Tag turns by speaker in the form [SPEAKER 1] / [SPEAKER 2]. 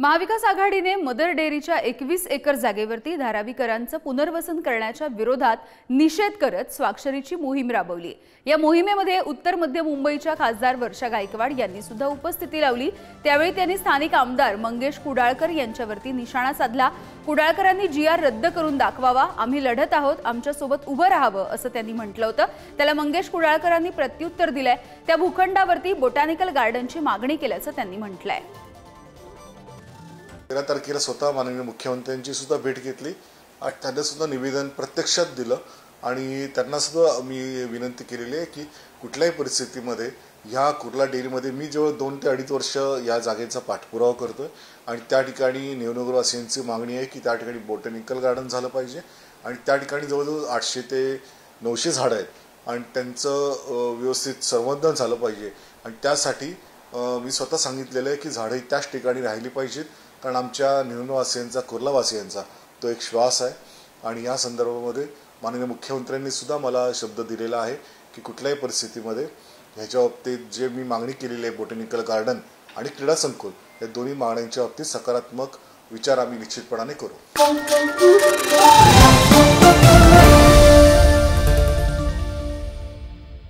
[SPEAKER 1] महाविकास आघाडीने mother डेअरीच्या 21 acre जागेवरती धारावीकरांचं पुनर्वसन करण्याच्या विरोधात निषेध करत स्वाक्षरीची मोहीम राबवली। या मोहिमेमध्ये उत्तर मध्य मुंबईच्या खासदार वर्षा गायकवाड यांनी सुद्धा उपस्थिती लावली। त्यावेळी त्यांनी स्थानिक आमदार मंगेश कुडाळकर यांच्यावरती निशाणा साधला। कुडाळकरांनी जीआर रद्द करून दाखवावा, आम्ही लढत आहोत, आमच्या सोबत उभं राहावं असं त्यांनी म्हटलं होतं। त्याला मंगेश कुडाळकरांनी प्रत्युत्तर दिलंय। त्या भूखंडावरती बोटॅनिकल गार्डनची मागणी केल्याचं त्यांनी म्हटलंय।
[SPEAKER 2] 13 तारखेला स्वतः माननीय मुख्यमंत्र्यांची सुद्धा भेट घेतली आणि त्यांना सुद्धा निवेदन प्रत्यक्षात दिलं आणि त्यांना सुद्धा मी विनंती केलेली आहे की कुठल्याही परिस्थितीमध्ये ह्या कुर्ला डेअरीमध्ये मी जवळ 2 ते 2.5 वर्ष या जागेचा पाठपुरावा करतोय आणि त्या ठिकाणी नेवनगरवासियांची मागणी आहे की त्या ठिकाणी बोटॅनिकल गार्डन झालं पाहिजे आणि त्या ठिकाणी जवळजवळ 800 ते 900 झाडं आहेत आणि त्यांचं व्यवस्थित संवर्धन झालं पाहिजे आणि त्यासाठी मी स्वतः सांगितलेलं आहे की झाडं त्याच ठिकाणी राहिली पाहिजेत कारण आमच्या निवनवासियांचा कुर्लावासियांचा तो एक श्वास आहे आणि या संदर्भामध्ये माननीय मुख्यमंत्र्यांनी सुद्धा मला शब्द दिलेला आहे की कुठल्याही परिस्थितीमध्ये ह्याच्या बाबतीत जे मी मागणी केलेली आहे बोटॅनिकल गार्डन आणि क्रीडा संकुल या दोन्ही मागण्यांच्या बाबतीत सकारात्मक विचार आम्ही निश्चितपणाने करू।